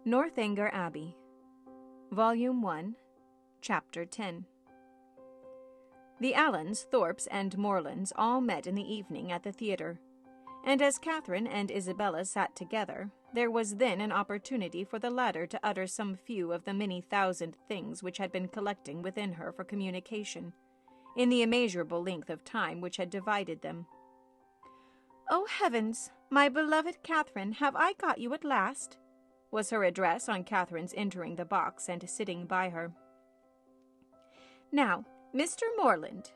Northanger Abbey, Volume 1, Chapter 10. The Allens, Thorpes, and Morlands all met in the evening at the theatre, and as Catherine and Isabella sat together, there was then an opportunity for the latter to utter some few of the many thousand things which had been collecting within her for communication, in the immeasurable length of time which had divided them. "Oh, heavens, my beloved Catherine, have I got you at last?" was her address on Catherine's entering the box and sitting by her. "Now, Mr. Morland,"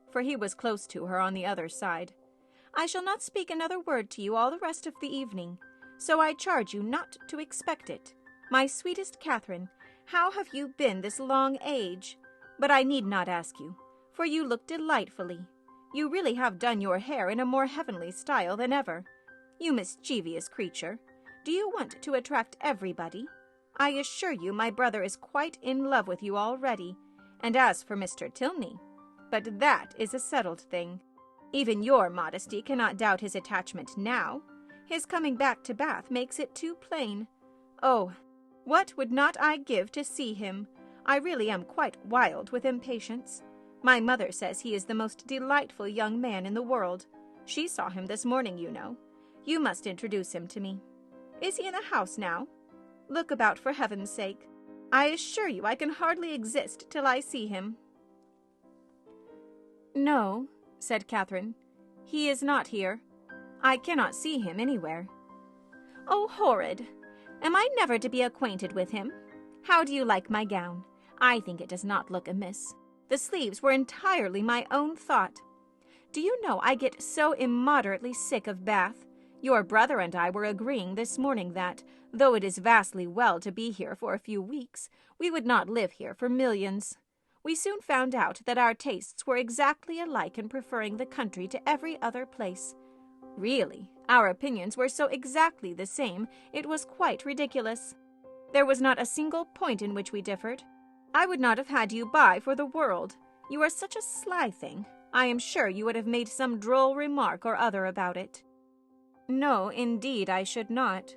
for he was close to her on the other side, "I shall not speak another word to you all the rest of the evening, so I charge you not to expect it. My sweetest Catherine, how have you been this long age? But I need not ask you, for you look delightfully. You really have done your hair in a more heavenly style than ever. You mischievous creature, do you want to attract everybody? I assure you my brother is quite in love with you already, and as for Mr. Tilney, but that is a settled thing. Even your modesty cannot doubt his attachment now. His coming back to Bath makes it too plain. Oh, what would not I give to see him? I really am quite wild with impatience. My mother says he is the most delightful young man in the world. She saw him this morning, you know. You must introduce him to me. Is he in the house now? Look about for heaven's sake. I assure you I can hardly exist till I see him." "No," said Catherine. "He is not here. I cannot see him anywhere." "Oh, horrid! Am I never to be acquainted with him? How do you like my gown? I think it does not look amiss. The sleeves were entirely my own thought. Do you know I get so immoderately sick of Bath? Your brother and I were agreeing this morning that, though it is vastly well to be here for a few weeks, we would not live here for millions. We soon found out that our tastes were exactly alike in preferring the country to every other place. Really, our opinions were so exactly the same, it was quite ridiculous. There was not a single point in which we differed. I would not have had you by for the world. You are such a sly thing. I am sure you would have made some droll remark or other about it." "No, indeed, I should not."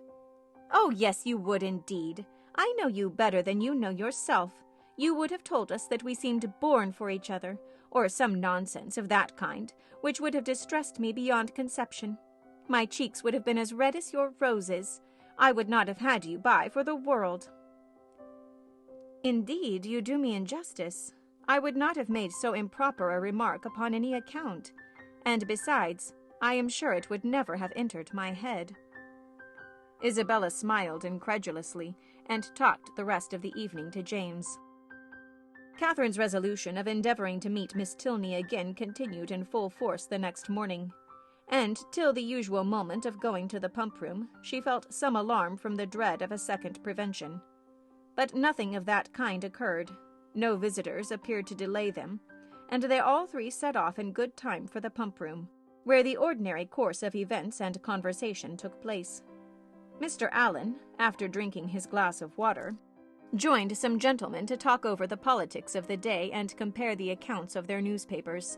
"Oh, yes, you would indeed. I know you better than you know yourself. You would have told us that we seemed born for each other, or some nonsense of that kind, which would have distressed me beyond conception. My cheeks would have been as red as your roses. I would not have had you by for the world." "Indeed, you do me injustice. I would not have made so improper a remark upon any account, and besides, I am sure it would never have entered my head." Isabella smiled incredulously, and talked the rest of the evening to James. Catherine's resolution of endeavoring to meet Miss Tilney again continued in full force the next morning, and till the usual moment of going to the pump-room, she felt some alarm from the dread of a second prevention. But nothing of that kind occurred. No visitors appeared to delay them, and they all three set off in good time for the pump-room, where the ordinary course of events and conversation took place. Mr. Allen, after drinking his glass of water, joined some gentlemen to talk over the politics of the day and compare the accounts of their newspapers,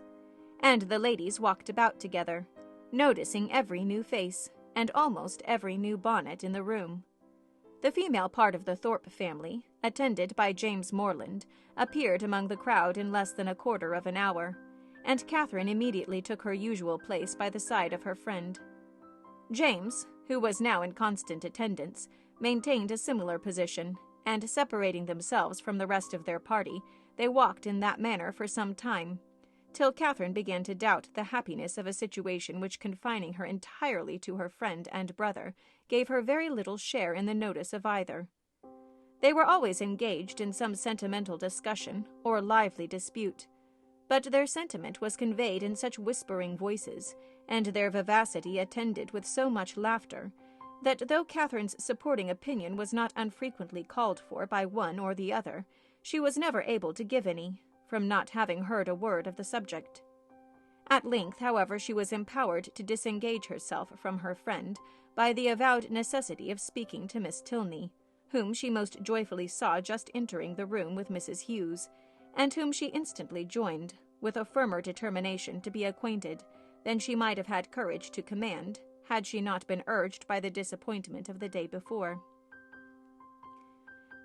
and the ladies walked about together, noticing every new face and almost every new bonnet in the room. The female part of the Thorpe family, attended by James Morland, appeared among the crowd in less than a quarter of an hour, and Catherine immediately took her usual place by the side of her friend. James, who was now in constant attendance, maintained a similar position, and separating themselves from the rest of their party, they walked in that manner for some time, till Catherine began to doubt the happiness of a situation which, confining her entirely to her friend and brother, gave her very little share in the notice of either. They were always engaged in some sentimental discussion or lively dispute, but their sentiment was conveyed in such whispering voices, and their vivacity attended with so much laughter, that though Catherine's supporting opinion was not unfrequently called for by one or the other, she was never able to give any, from not having heard a word of the subject. At length, however, she was empowered to disengage herself from her friend by the avowed necessity of speaking to Miss Tilney, whom she most joyfully saw just entering the room with Mrs. Hughes, and whom she instantly joined, with a firmer determination to be acquainted than she might have had courage to command, had she not been urged by the disappointment of the day before.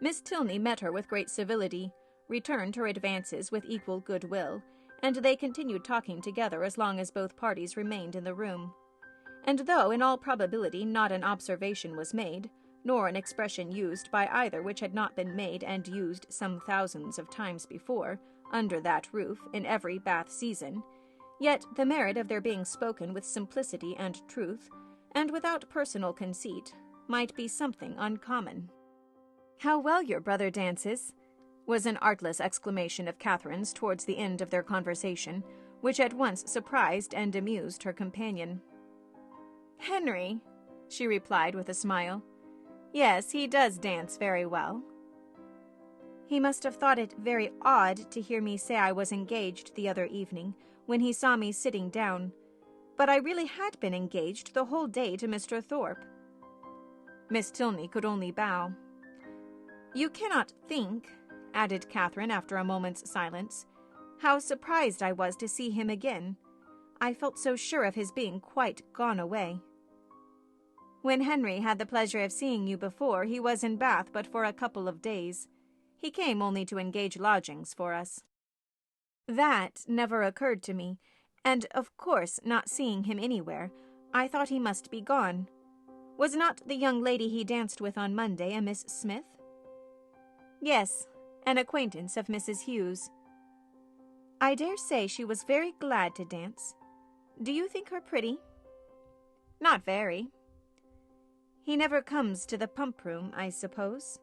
Miss Tilney met her with great civility, returned her advances with equal goodwill, and they continued talking together as long as both parties remained in the room. And though in all probability not an observation was made, nor an expression used by either which had not been made and used some thousands of times before, under that roof, in every Bath season, yet the merit of their being spoken with simplicity and truth, and without personal conceit, might be something uncommon. "How well your brother dances!" was an artless exclamation of Catherine's towards the end of their conversation, which at once surprised and amused her companion. "Henry," she replied with a smile. "Yes, he does dance very well." "He must have thought it very odd to hear me say I was engaged the other evening, when he saw me sitting down. But I really had been engaged the whole day to Mr. Thorpe." Miss Tilney could only bow. "You cannot think," added Catherine after a moment's silence, "how surprised I was to see him again. I felt so sure of his being quite gone away." "When Henry had the pleasure of seeing you before, he was in Bath but for a couple of days. He came only to engage lodgings for us." "That never occurred to me, and, of course, not seeing him anywhere, I thought he must be gone. Was not the young lady he danced with on Monday a Miss Smith?" "Yes, an acquaintance of Mrs. Hughes." "I dare say she was very glad to dance. Do you think her pretty?" "Not very." "He never comes to the pump-room, I suppose?"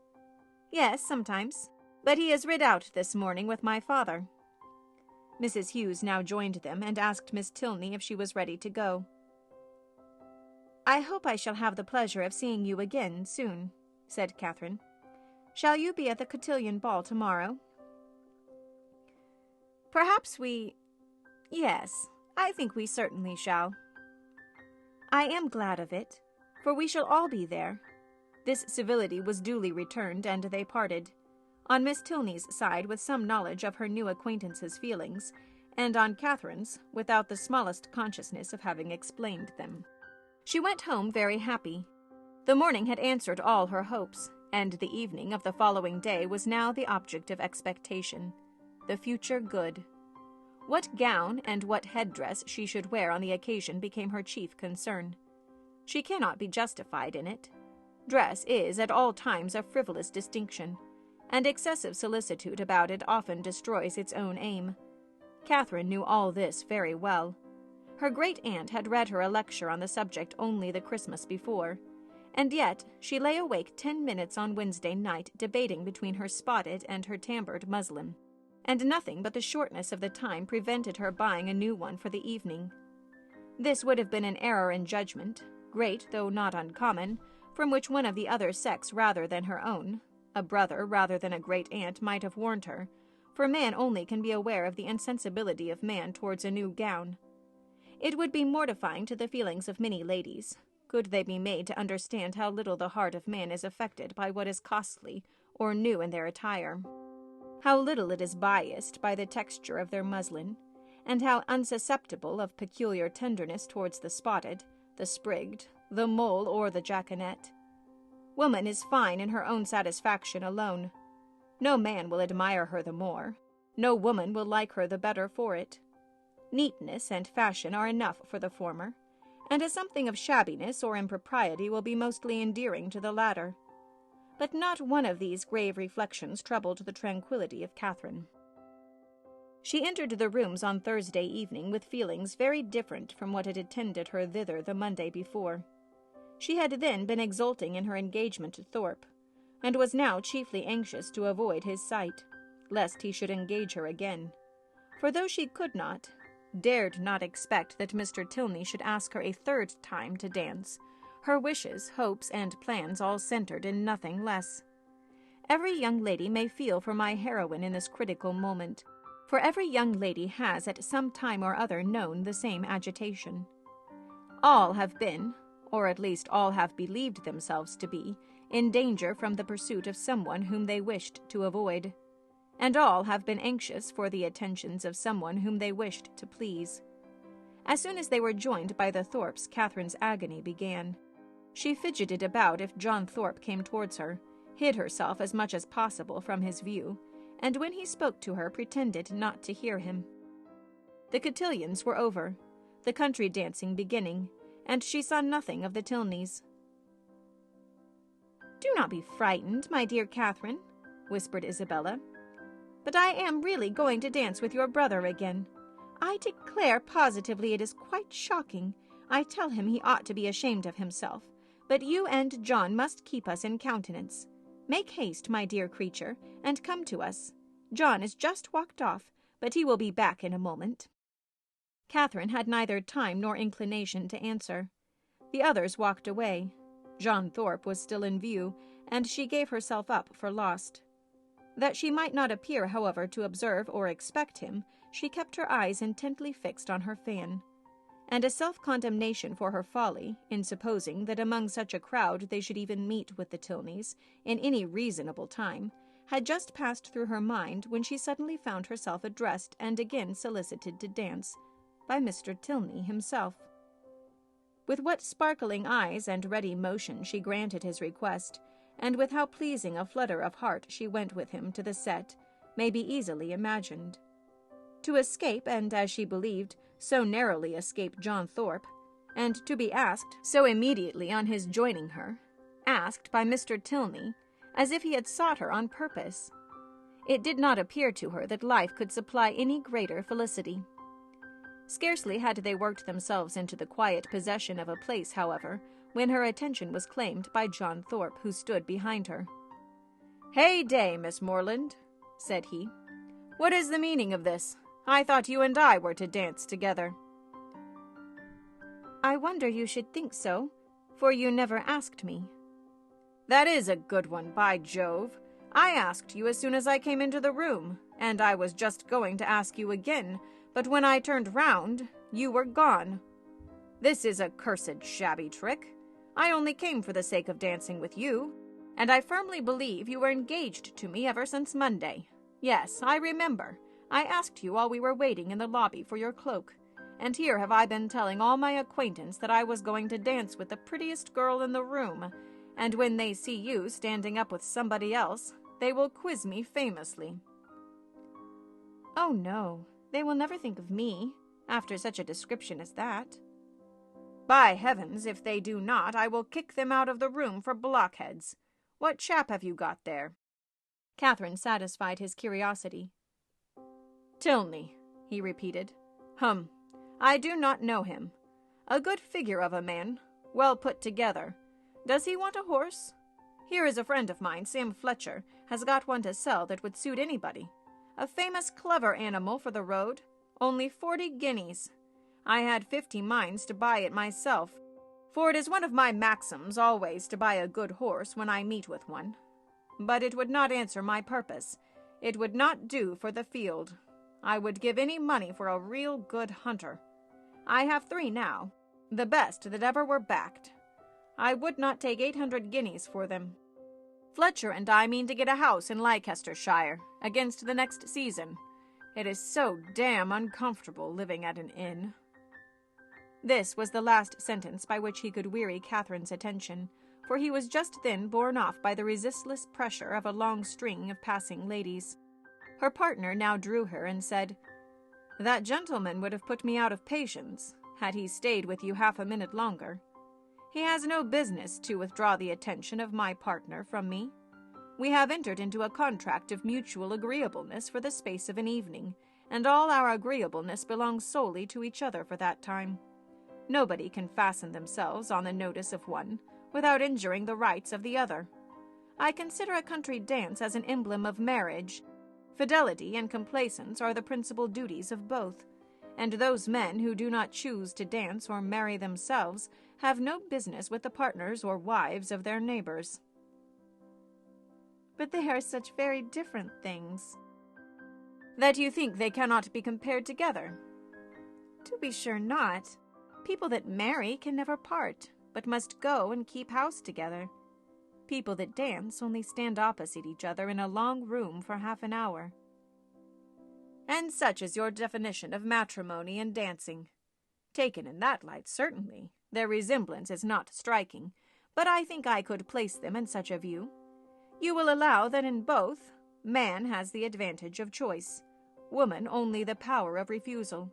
"Yes, sometimes. But he is rid out this morning with my father." Mrs. Hughes now joined them and asked Miss Tilney if she was ready to go. "I hope I shall have the pleasure of seeing you again soon," said Catherine. "Shall you be at the cotillion ball tomorrow?" "Perhaps Yes, I think we certainly shall." "I am glad of it, for we shall all be there." This civility was duly returned, and they parted. On Miss Tilney's side with some knowledge of her new acquaintance's feelings, and on Catherine's without the smallest consciousness of having explained them. She went home very happy. The morning had answered all her hopes, and the evening of the following day was now the object of expectation. The future good. What gown and what headdress she should wear on the occasion became her chief concern. She cannot be justified in it. Dress is at all times a frivolous distinction, and excessive solicitude about it often destroys its own aim. Catherine knew all this very well. Her great-aunt had read her a lecture on the subject only the Christmas before, and yet she lay awake 10 minutes on Wednesday night debating between her spotted and her tamboured muslin, and nothing but the shortness of the time prevented her buying a new one for the evening. This would have been an error in judgment, great though not uncommon, from which one of the other sex rather than her own, a brother rather than a great-aunt, might have warned her, for man only can be aware of the insensibility of man towards a new gown. It would be mortifying to the feelings of many ladies, could they be made to understand how little the heart of man is affected by what is costly or new in their attire, how little it is biased by the texture of their muslin, and how unsusceptible of peculiar tenderness towards the spotted, the sprigged, the mole, or the jaconet. Woman is fine in her own satisfaction alone. No man will admire her the more. No woman will like her the better for it. Neatness and fashion are enough for the former, and a something of shabbiness or impropriety will be mostly endearing to the latter. But not one of these grave reflections troubled the tranquillity of Catherine. She entered the rooms on Thursday evening with feelings very different from what had attended her thither the Monday before. She had then been exulting in her engagement to Thorpe, and was now chiefly anxious to avoid his sight, lest he should engage her again. For though she could not, dared not expect that Mr. Tilney should ask her a third time to dance, her wishes, hopes, and plans all centered in nothing less. Every young lady may feel for my heroine in this critical moment, for every young lady has at some time or other known the same agitation. All have been, or at least all have believed themselves to be, in danger from the pursuit of someone whom they wished to avoid, and all have been anxious for the attentions of someone whom they wished to please. As soon as they were joined by the Thorpes, Catherine's agony began. She fidgeted about if John Thorpe came towards her, hid herself as much as possible from his view, and when he spoke to her pretended not to hear him. The cotillions were over, the country dancing beginning, and she saw nothing of the Tilneys. "Do not be frightened, my dear Catherine," whispered Isabella, "but I am really going to dance with your brother again. I declare positively it is quite shocking. I tell him he ought to be ashamed of himself, but you and John must keep us in countenance. Make haste, my dear creature, and come to us. John is just walked off, but he will be back in a moment." Catherine had neither time nor inclination to answer. The others walked away. John Thorpe was still in view, and she gave herself up for lost. That she might not appear, however, to observe or expect him, she kept her eyes intently fixed on her fan. And a self-condemnation for her folly, in supposing that among such a crowd they should even meet with the Tilneys, in any reasonable time, had just passed through her mind when she suddenly found herself addressed and again solicited to dance, by Mr. Tilney himself. With what sparkling eyes and ready motion she granted his request, and with how pleasing a flutter of heart she went with him to the set, may be easily imagined. To escape, and, as she believed, so narrowly escape John Thorpe, and to be asked so immediately on his joining her, asked by Mr. Tilney, as if he had sought her on purpose. It did not appear to her that life could supply any greater felicity. Scarcely had they worked themselves into the quiet possession of a place, however, when her attention was claimed by John Thorpe, who stood behind her. "Hey day, Miss Morland," said he. "What is the meaning of this? I thought you and I were to dance together." "I wonder you should think so, for you never asked me." "That is a good one, by Jove. I asked you as soon as I came into the room, and I was just going to ask you again, but when I turned round, you were gone. This is a cursed shabby trick. I only came for the sake of dancing with you, and I firmly believe you were engaged to me ever since Monday. Yes, I remember. I asked you while we were waiting in the lobby for your cloak, and here have I been telling all my acquaintance that I was going to dance with the prettiest girl in the room, and when they see you standing up with somebody else, they will quiz me famously." "Oh, no, they will never think of me, after such a description as that." "By heavens, if they do not, I will kick them out of the room for blockheads. What chap have you got there?" Catherine satisfied his curiosity. "Tilney," he repeated. "Hum, I do not know him. A good figure of a man, well put together. Does he want a horse? Here is a friend of mine, Sam Fletcher, has got one to sell that would suit anybody. A famous clever animal for the road, only 40 guineas. I had 50 minds to buy it myself, for it is one of my maxims always to buy a good horse when I meet with one. But it would not answer my purpose. It would not do for the field. I would give any money for a real good hunter. I have 3 now, the best that ever were backed. I would not take 800 guineas for them. Fletcher and I mean to get a house in Leicestershire, against the next season. It is so damn uncomfortable living at an inn." This was the last sentence by which he could weary Catherine's attention, for he was just then borne off by the resistless pressure of a long string of passing ladies. Her partner now drew her and said, "That gentleman would have put me out of patience, had he stayed with you half a minute longer. He has no business to withdraw the attention of my partner from me. We have entered into a contract of mutual agreeableness for the space of an evening, and all our agreeableness belongs solely to each other for that time. Nobody can fasten themselves on the notice of one without injuring the rights of the other. I consider a country dance as an emblem of marriage. Fidelity and complaisance are the principal duties of both, and those men who do not choose to dance or marry themselves have no business with the partners or wives of their neighbors." "But they are such very different things." "That you think they cannot be compared together?" "To be sure not. People that marry can never part, but must go and keep house together. People that dance only stand opposite each other in a long room for half an hour." "And such is your definition of matrimony and dancing. Taken in that light, certainly, their resemblance is not striking, but I think I could place them in such a view. You will allow that in both, man has the advantage of choice, woman only the power of refusal.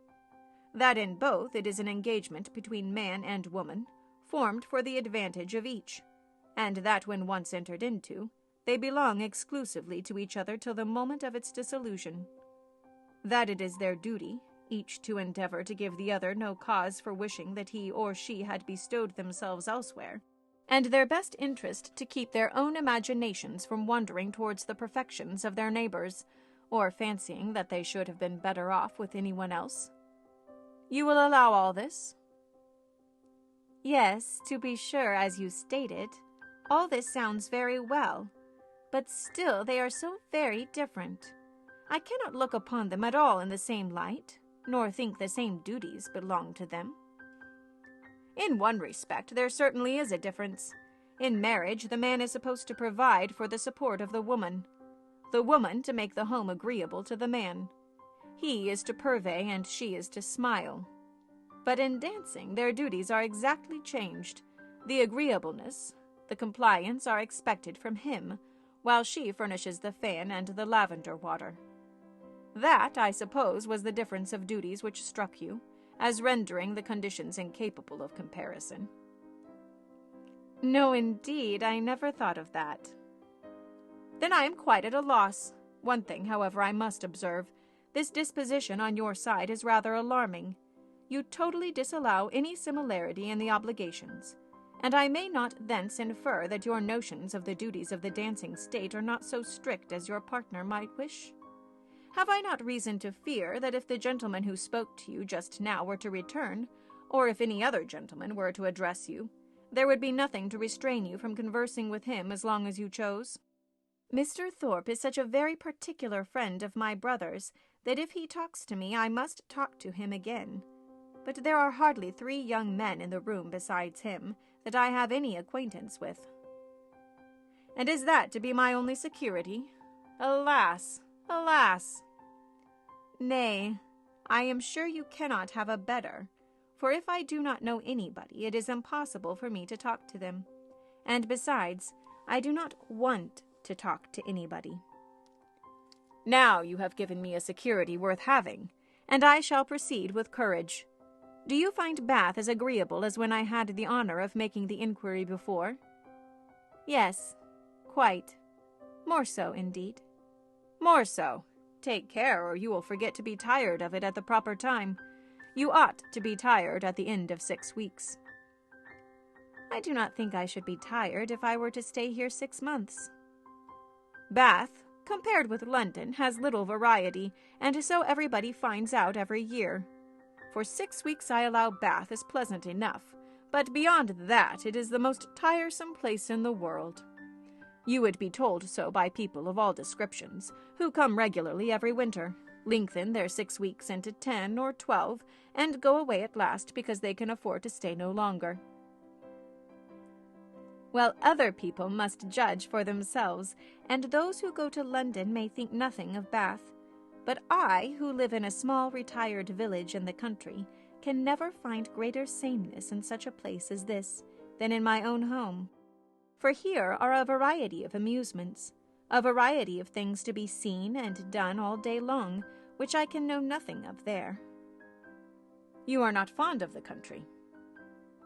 That in both it is an engagement between man and woman, formed for the advantage of each, and that when once entered into, they belong exclusively to each other till the moment of its dissolution. That it is their duty, each to endeavor to give the other no cause for wishing that he or she had bestowed themselves elsewhere, and their best interest to keep their own imaginations from wandering towards the perfections of their neighbors, or fancying that they should have been better off with anyone else. You will allow all this? Yes, to be sure, as you stated. All this sounds very well, but still they are so very different. I cannot look upon them at all in the same light, nor think the same duties belong to them. In one respect, there certainly is a difference. In marriage, the man is supposed to provide for the support of the woman to make the home agreeable to the man. He is to purvey and she is to smile. But in dancing, their duties are exactly changed. The agreeableness, the compliance are expected from him, while she furnishes the fan and the lavender water. That, I suppose, was the difference of duties which struck you, as rendering the conditions incapable of comparison. No, indeed, I never thought of that. Then I am quite at a loss. One thing, however, I must observe. This disposition on your side is rather alarming. You totally disallow any similarity in the obligations, and I may not thence infer that your notions of the duties of the dancing state are not so strict as your partner might wish. Have I not reason to fear that if the gentleman who spoke to you just now were to return, or if any other gentleman were to address you, there would be nothing to restrain you from conversing with him as long as you chose? Mr. Thorpe is such a very particular friend of my brother's that if he talks to me I must talk to him again. But there are hardly 3 young men in the room besides him that I have any acquaintance with. And is that to be my only security? Alas, alas! Nay, I am sure you cannot have a better, for if I do not know anybody, it is impossible for me to talk to them. And besides, I do not want to talk to anybody. Now you have given me a security worth having, and I shall proceed with courage. Do you find Bath as agreeable as when I had the honor of making the inquiry before? Yes, quite. More so, indeed. More so. Take care, or you will forget to be tired of it at the proper time. You ought to be tired at the end of 6 weeks. I do not think I should be tired if I were to stay here 6 months. Bath, compared with London, has little variety, and so everybody finds out every year. For 6 weeks I allow Bath is pleasant enough, but beyond that it is the most tiresome place in the world. You would be told so by people of all descriptions, who come regularly every winter, lengthen their 6 weeks into 10 or 12, and go away at last because they can afford to stay no longer. Well, other people must judge for themselves, and those who go to London may think nothing of Bath. But I, who live in a small retired village in the country, can never find greater sameness in such a place as this than in my own home. For here are a variety of amusements, a variety of things to be seen and done all day long, which I can know nothing of there. You are not fond of the country?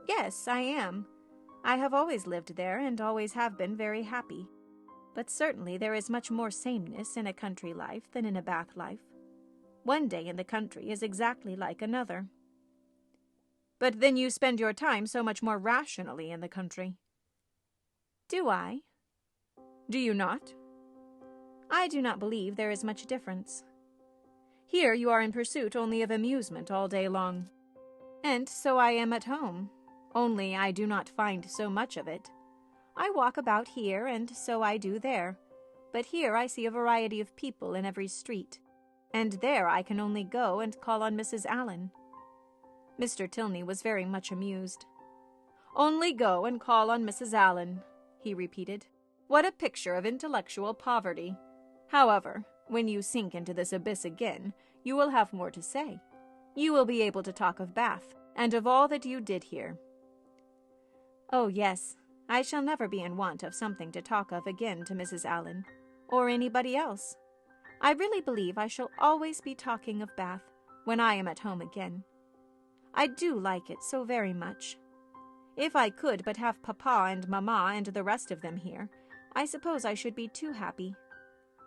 Yes, I am. I have always lived there and always have been very happy. But certainly there is much more sameness in a country life than in a Bath life. One day in the country is exactly like another. But then you spend your time so much more rationally in the country. Do I? Do you not? I do not believe there is much difference. Here you are in pursuit only of amusement all day long. And so I am at home, only I do not find so much of it. I walk about here, and so I do there, but here I see a variety of people in every street, and there I can only go and call on Mrs. Allen. Mr. Tilney was very much amused. Only go and call on Mrs. Allen, he repeated. What a picture of intellectual poverty! However, when you sink into this abyss again, you will have more to say. You will be able to talk of Bath, and of all that you did here. Oh, yes, I shall never be in want of something to talk of again to Mrs. Allen, or anybody else. I really believe I shall always be talking of Bath when I am at home again. I do like it so very much. If I could but have Papa and Mamma and the rest of them here, I suppose I should be too happy.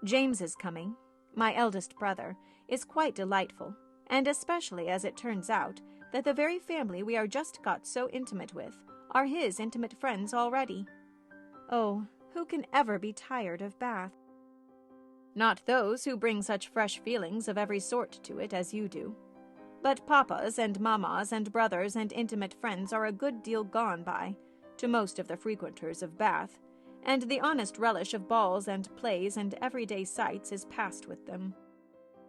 James is coming. My eldest brother is quite delightful, and especially as it turns out that the very family we are just got so intimate with are his intimate friends already. Oh, who can ever be tired of Bath? Not those who bring such fresh feelings of every sort to it as you do. But papas and mammas and brothers and intimate friends are a good deal gone by, to most of the frequenters of Bath, and the honest relish of balls and plays and everyday sights is past with them.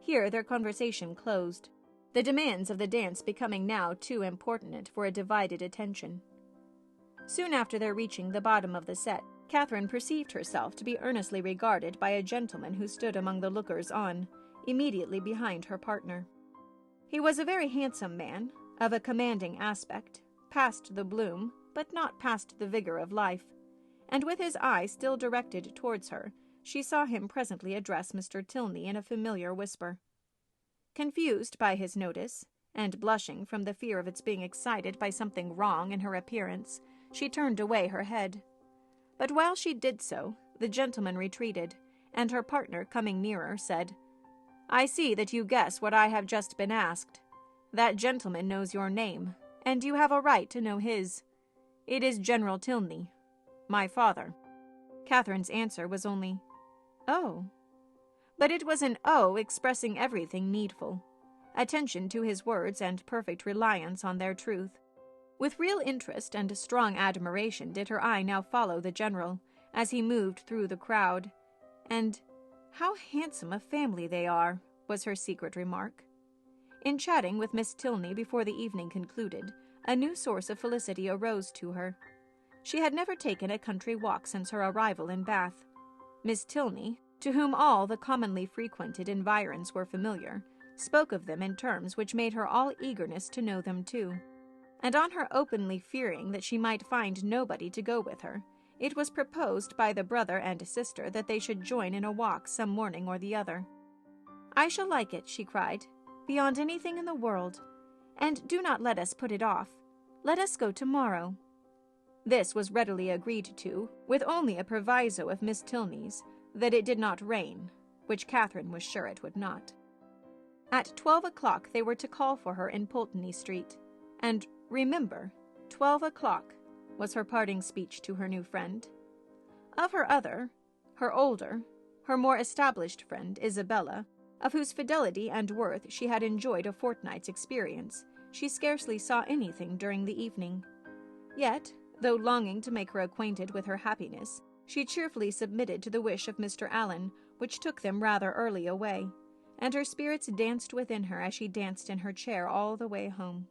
Here their conversation closed, the demands of the dance becoming now too importunate for a divided attention. Soon after their reaching the bottom of the set, Catherine perceived herself to be earnestly regarded by a gentleman who stood among the lookers-on, immediately behind her partner. He was a very handsome man, of a commanding aspect, past the bloom, but not past the vigor of life, and with his eye still directed towards her, she saw him presently address Mr. Tilney in a familiar whisper. Confused by his notice, and blushing from the fear of its being excited by something wrong in her appearance, she turned away her head. But while she did so, the gentleman retreated, and her partner, coming nearer, said, "I see that you guess what I have just been asked. That gentleman knows your name, and you have a right to know his. It is General Tilney, my father." Catherine's answer was only, "Oh." But it was an "oh" expressing everything needful, attention to his words and perfect reliance on their truth. With real interest and strong admiration did her eye now follow the general, as he moved through the crowd, and "how handsome a family they are," was her secret remark. In chatting with Miss Tilney before the evening concluded, a new source of felicity arose to her. She had never taken a country walk since her arrival in Bath. Miss Tilney, to whom all the commonly frequented environs were familiar, spoke of them in terms which made her all eagerness to know them too. And on her openly fearing that she might find nobody to go with her, it was proposed by the brother and sister that they should join in a walk some morning or the other. "I shall like it," she cried, "beyond anything in the world. And do not let us put it off. Let us go tomorrow." This was readily agreed to, with only a proviso of Miss Tilney's, that it did not rain, which Catherine was sure it would not. At 12 o'clock they were to call for her in Pulteney Street, and "remember, 12 o'clock," was her parting speech to her new friend. Of her other, her older, her more established friend, Isabella, of whose fidelity and worth she had enjoyed a fortnight's experience, she scarcely saw anything during the evening. Yet, though longing to make her acquainted with her happiness, she cheerfully submitted to the wish of Mr. Allen, which took them rather early away, and her spirits danced within her as she danced in her chair all the way home.